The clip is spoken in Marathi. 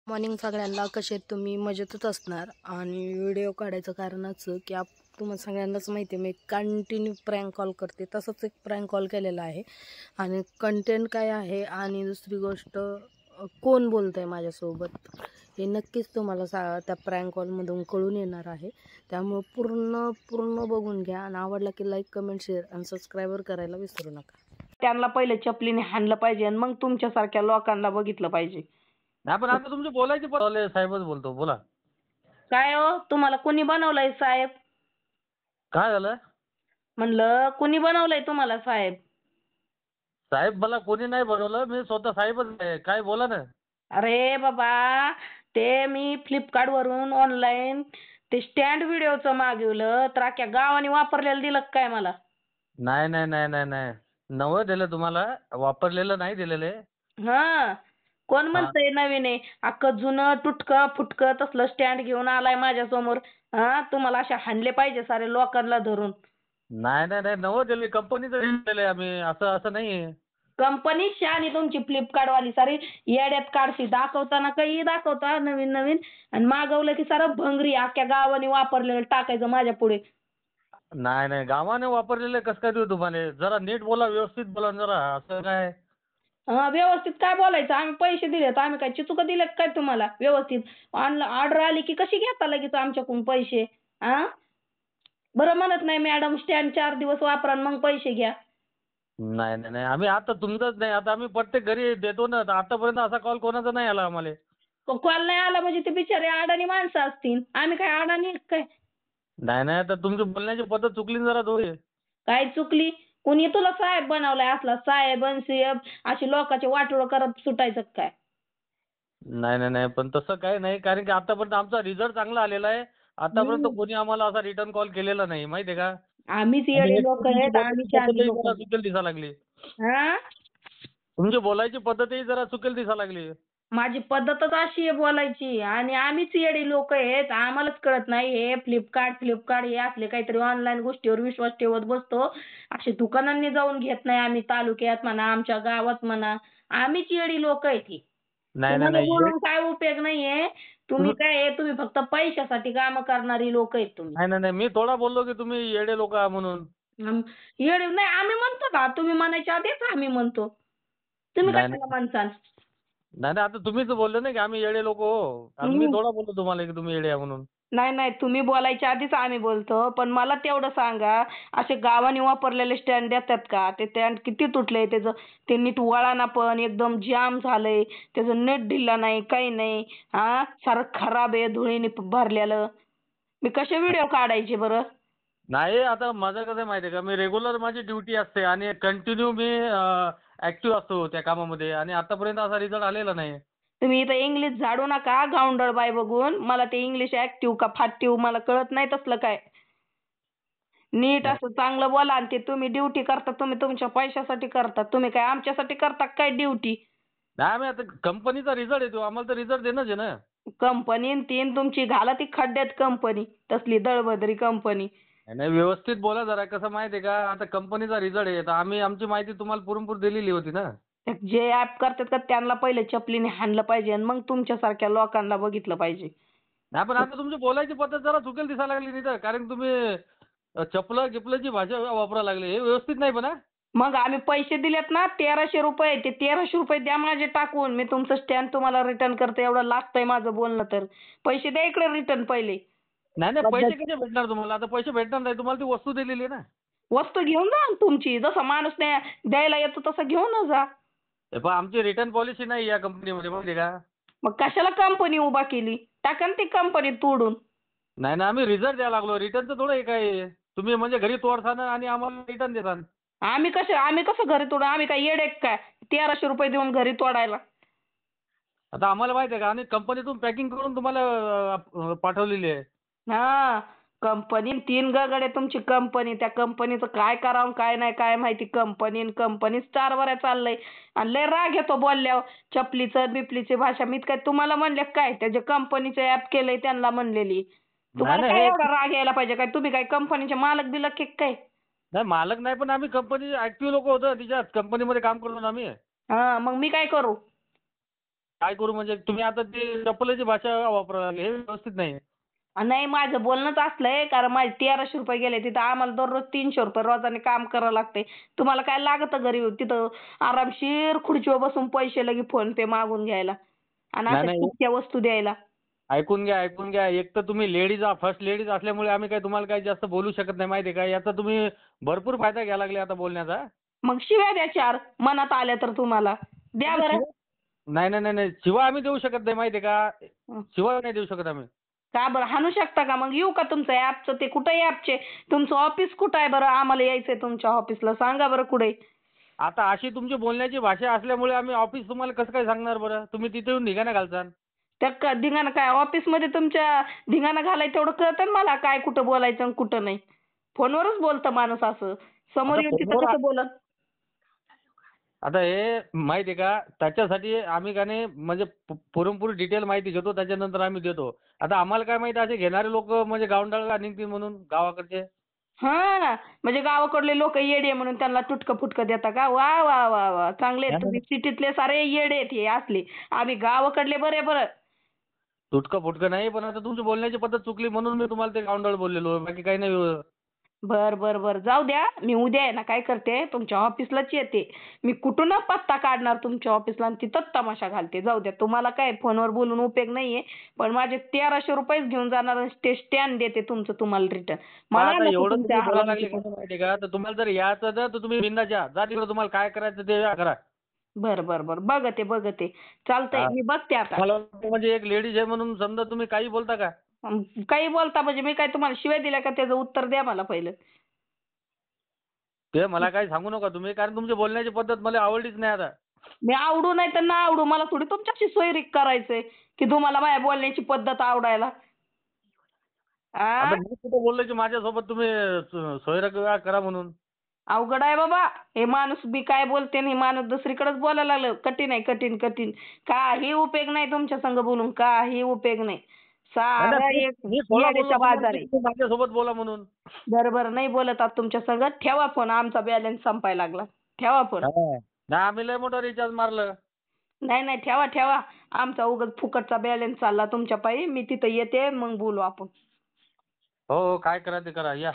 मॉर्निंग सगळ्यांना. कसे आहेत तुम्ही? मजेतच असणार. आणि व्हिडिओ काढायचं कारण असं की तुम्हाला सगळ्यांनाच माहिती आहे मी कंटिन्यू प्रँक कॉल करते. तसंच एक प्रँक कॉल केलेला आहे आणि कंटेंट काय आहे आणि दुसरी गोष्ट कोण बोलतं आहे माझ्यासोबत हे नक्कीच तुम्हाला त्या प्रँक कॉलमधून कळून येणार आहे. त्यामुळं पूर्ण बघून घ्या आणि आवडला की लाईक, कमेंट, शेअर आणि सबस्क्राईबर करायला विसरू नका. त्यांना पहिले चपलीने हाणलं पाहिजे आणि मग तुमच्यासारख्या लोकांना बघितलं पाहिजे. नाही पण आता तुमची बोलायची साहेबच बोलतो, बोला. काय हो, तुम्हाला कुणी बनवलंय साहेब? काय झालं? म्हणलं कुणी बनवलंय तुम्हाला साहेब? साहेब मला कोणी नाही बनवलं, मी स्वतः साहेबच आहे. काय बोला ना. अरे बाबा, ते मी फ्लिपकार्ट वरून ऑनलाईन ते स्टँड व्हिडिओचं मागवलं तर अख्ख्या गावाने वापरलेलं दिलं का काय मला? नाही नाही नाही नाही नाही नवं दिलं तुम्हाला, वापरलेलं नाही दिलेलं आहे. हा, कोण म्हणतंय नवीन आहे? अख्खं जुनं तुटकं फुटकं तसलं स्टँड घेऊन आलाय माझ्या समोर. हा, तुम्हाला अशा हाणले पाहिजे सारे लोकांना धरून. नाही नाही नाही नवं दिलं, कंपनीचं दिलेलं आम्ही. असं असं नाही. कंपनी शहाणी तुमची फ्लिपकार्ट वाली सारी येड्यात काढशी. दाखवताना काही दाखवता नवीन नवीन आणि मागवलं की सारं भंगरी अख्ख्या गावाने वापरलेलं टाकायचं माझ्या पुढे. नाही नाही गावाने वापरलेलं कसं काय देऊ तुम्हाला? जरा नीट बोला, व्यवस्थित बोला जरा. असं काय? व्यवस्थित काय बोलायचं? आम्ही पैसे दिलेत, आम्ही काय चिचुक दिलेत काय तुम्हाला? व्यवस्थित ऑर्डर आली की कशी घेता लगेच आमच्याकडून पैसे? हा, बरं म्हणत नाही मॅडम स्टँड 4 दिवस वापरा आणि मग पैसे घ्या. नाही नाही नाही आम्ही आता तुमचंच नाही, आता आम्ही प्रत्येक घरी देतो ना. आतापर्यंत असा कॉल कोणाचा नाही आला आम्हाला. कॉल नाही आला म्हणजे ते बिचारे अडाणी माणसं असतील. आम्ही काय अडाणी आहेत काय? नाही नाही तर तुमची बोलण्याची पद्धत चुकली ना जरा थोडी. काय चुकली? कुणी तुला साहेब बनवलाय? असला साहेब अन सीएब अशी लोकांचे वाटोळं करत सुटायचं काय? नाही नाही नाही पण तसं काही नाही, कारण की आतापर्यंत आमचा रिझल्ट चांगला आलेला आहे. आतापर्यंत कोणी आम्हाला असा रिटर्न कॉल केलेला नाही, माहिती आहे का? आम्हीच आणि येडे एक लोक तुमची आहेत, आम्ही बोलायची शहाणी पद्धतही लोक. जरा चुकेल दिसा लागली. हा, तुमची बोलायची पद्धतही जरा चुकेल दिसा लागली. माझी पद्धतच अशी आहे बोलायची आणि आम्हीच येडे लोक आहेत. आम्हालाच कळत नाही. हे फ्लिपकार्ट हे असले काहीतरी ऑनलाईन गोष्टीवर विश्वास ठेवत बसतो. असे दुकानांनी जाऊन घेत नाही आम्ही, तालुक्यात म्हणा आमच्या गावात म्हणा. आम्हीच येडी लोक आहेत ही. नाही नाही तुम्हाला नाही बोलून काय उपयोग नाहीये. तुम्ही तुम्ही काय आहे, तुम्ही फक्त पैशासाठी काम करणारी लोक आहेत तुम्ही. नाही नाही नाही मी थोडा बोललो की तुम्ही येडे लोक आहात म्हणून. येडे नाही, आम्ही म्हणतो ना. तुम्ही म्हणायच्या आधीच आम्ही म्हणतो. तुम्ही नाही कशाला नाही म्हणसाल? नाही नाही, आता तुम्हीच बोलले ना की आम्ही येडे लोक हो. आता मी थोडा बोललो तुम्हाला की तुम्ही येडे आहे म्हणून. नाही नाही, तुम्ही बोलायच्या आधीच आम्ही बोलतो. पण मला तेवढं सांगा, असे गावाने वापरलेले स्टँड देतात का? ते स्टँड किती तुटलंय त्याचं, ते नीट वळाना पण एकदम जाम झालंय. त्याचं नेट ढिला नाही, काही नाही. हा, सारं खराब आहे, धुळीने भरलेलं. मी कसे व्हिडिओ काढायचे बरं? नाही आता माझं कसं आहे माहिती आहे का, मी रेग्युलर माझी ड्युटी असते आणि कंटिन्यू मी ऍक्टिव्ह असतो त्या कामामध्ये, आणि आतापर्यंत असा रिझल्ट आलेला नाही. तुम्ही इथं इंग्लिश झाडू नका गावंढळ बाय बघून. मला ते इंग्लिश ऍक्टिव्ह का फाटिव्ह मला कळत नाही तसलं काय. नीट नाही असं चांगलं बोला. आणि ते तुम्ही ड्युटी करता, तुम्ही तुमच्या पैशासाठी करता. तुम्ही काय आमच्यासाठी करता काय ड्युटी? नाही, आम्ही आता कंपनीचा रिझल्ट येतो, आम्हाला तर रिझल्ट देणंच आहे ना. कंपनी तीन तुमची घाला ती खड्ड्यात कंपनी, तसली दळभद्री कंपनी. नाही व्यवस्थित बोला जरा. कसं माहिती आहे का, आता कंपनीचा रिझल्ट आहे तर आम्ही आमची माहिती तुम्हाला पुरेपूर दिलेली होती ना. जे ऍप करतात का त्यांना पहिले चपलीने हाणलं पाहिजे आणि मग तुमच्यासारख्या लोकांना बघितलं पाहिजे. नाही पण आता तुमची बोलायची पद्धत जरा चुकेल दिसायला लागली नाही तर, कारण तुम्ही चपला गिपलाची भाषा वापरायला लागली, हे व्यवस्थित नाही पण हा. मग आम्ही पैसे दिलेत ना 1300 रुपये, ते 1300 रुपये द्या माझे टाकून. मी तुमचं स्टँड तुम्हाला रिटर्न करते. एवढं लागतंय माझं बोलणं तर. पैसे द्या इकडे रिटर्न पहिले. नाही नाही पैसे पद्धत कसे भेटणार तुम्हाला? आता पैसे भेटणार नाही, तुम्हाला ती वस्तू दिलेली आहे ना. वस्तू घेऊन जा ना तुमची. जसा माणूस नाही द्यायला येतो तसं घेऊन जा. हे पण आमची रिटर्न पॉलिसी नाही या कंपनीमध्ये, माहिती आहे का? मग कशाला कंपनी उभा केली? टाका ना ती कंपनी तोडून. नाही ना, आम्ही रिझल्ट द्यायला लागलो. रिटर्नचं थोडं हे काय आहे? तुम्ही म्हणजे घरी तोडसान आणि आम्हाला रिटर्न देसान. आम्ही कसं घरी तोडू? आम्ही काय येडे काय 1300 रुपये देऊन घरी तोडायला? आता आम्हाला माहिती आहे का, आणि कंपनीतून पॅकिंग करून तुम्हाला पाठवलेली आहे. हा, कंपनी 3 गगडे तुमची कंपनी. त्या कंपनीचं काय करावं काय नाही काय माहिती. कंपनीच चारवऱ्या चाललंय. आणि लय राग येतो बोलल्यावर. चपलीचं बिपलीची भाषा. मी काय तुम्हाला म्हणले काय? त्याचे कंपनीचे ऍप केलंय त्यांना म्हणलेली. नाही तुम्हाला नाही काय हे एवढा राग यायला पाहिजे काय? तुम्ही काय कंपनीचे मालक बिलक की काय? नाही मालक नाही, पण आम्ही कंपनी ऍक्टिव्ह लोक होतो तिच्यात कंपनीमध्ये काम करतो ना आम्ही. हा, मग मी काय करू? काय करू म्हणजे तुम्ही आता ते चपलेची भाषा वापरायला लागले, हे व्यवस्थित नाही. नाही माझं बोलणंच असलंय कारण माझे 1300 रुपये गेले तिथं आम्हाला दररोज 300 रुपये रोजाने काम करावं लागतंय. तुम्हाला काय लागतं घरी तिथं आरामशीर खुर्चीवर बसून पैसे लगे फोन पे मागून घ्यायला आणि नाही अशा नाही, फुकट्या वस्तू द्यायला. ऐकून घ्या. एक तर तुम्ही फर्स्ट लेडीज असल्यामुळे आम्ही काही तुम्हाला काही जास्त बोलू शकत नाही माहिती आहे का. याचा तुम्ही भरपूर फायदा घ्यायला लागले आता बोलण्याचा. मग शिव्या द्या 4 मनात आल्या तर तुम्हाला द्या बरं. नाही नाही नाही नाही, शिवा आम्ही देऊ शकत नाही माहिती आहे का. हं. शिवा नाही देऊ शकत आम्ही. का बरं हाणू शकता का मग येऊ का तुमचं ॲपचं ते कुठे ॲपचे तुमचं ऑफिस कुठं आहे बरं आम्हाला यायचंय तुमच्या ऑफिसला सांगा बरं कुठे. आता अशी तुमची बोलण्याची भाषा असल्यामुळे आम्ही ऑफिस तुम्हाला कसं काय सांगणार बरं. तुम्ही तिथे येऊन धिंगाणा घालसान. त्या धिंगाणा काय ऑफिसमध्ये तुमच्या धिंगाणा घालायचं तेवढं कळतं ना मला काय कुठं बोलायचं आणि कुठं नाही. फोनवरच बोलतं माणूस असं समोर आता येऊन तिथं फोनवर कसं बोलत. आता हे माहिती आहे का, त्याच्यासाठी आम्ही का नाही म्हणजे पुरेपूर डिटेल माहिती घेतो, त्याच्यानंतर आम्ही देतो. आता आम्हाला काय माहिती असे घेणारे लोक म्हणजे गावंढळ निघतील म्हणून गावाकडचे. हा म्हणजे गावाकडले लोक येडे म्हणून त्यांना तुटकं फुटकं देता का वा वा वा वा चांगले आहेत तुम्ही सिटीतले सारे येडे आहेत हे असले आम्ही गावाकडले बरे बरं. तुटकं फुटकं नाही, पण आता तुमची बोलण्याची पद्धत चुकली म्हणून मी तुम्हाला ते गावंढळ बोललेलो, बाकी काही नाही. बर बर बर जाऊ द्या मी उद्या आहे ना काय करते तुमच्या ऑफिसलाच येते. मी कुठून पत्ता काढणार तुमच्या ऑफिसला आणि तिथंच तमाशा घालते. जाऊ द्या तुम्हाला काय फोनवर बोलून उपयोग नाहीये पण माझे 1300 रुपयेच घेऊन जाणार आणि ते स्टॅम्प देते तुमचं तुम्हाला रिटर्न. मला आता नको एवढं तुमच्या तुम्ही बोलायला हरामीची लागले पद्धत. कसं माहिती आहे का, तर तुम्हाला जर यायचं तर तुम्ही बिंदास या. जा तिकडे तुम्हाला काय करायचं ते करा. बर बर बर बघते चालतंय हा. मी बघते आता. मला वाटतं म्हणजे एक लेडीज आहे म्हणून समजा तुम्ही काही बोलता का. काही बोलता म्हणजे मी काय तुम्हाला शिव्या दिल्या का त्याचं उत्तर द्या मला पहिलं. ते मला काही सांगू नका तुम्ही, कारण तुमची बोलण्याची पद्धत मला आवडलीच नाही आता. मी आवडू नाही तर ना आवडू मला थोडी तुमच्याशी सोयरीक करायचंय की तुम्हाला माझ्या बोलण्याची पद्धत आवडायला. आ आता मी कुठं बोललो की माझ्यासोबत तुम्ही सोयरक करा म्हणून. अवघड आहे बाबा हे माणूस बी काय बोलते आणि हे माणूस दुसरीकडेच बोलायला लागलं. कठीण आहे कठीण काही उपयोग नाही तुमच्या संग बोलून काही उपयोग नाही. सारा नाही, एक मी थोडा बोललो येड्याच्या तुम्हाला बाजार की आहे. तुम्ही माझ्यासोबत बोला म्हणून. बरोबर नाही बोलत आहात तुमच्या संग ठेवा फोन आमचा बॅलन्स संपायला लागला. ठेवा फोन. हा. नाही, आम्ही लय मोठं रिचार्ज मारलं. नाही ठेवा आमचा उगाच फुकटचा बॅलन्स चालला तुमच्या पायी मी तिथं येते मग बोलू आपण. हो हो, काय करा ते करा या.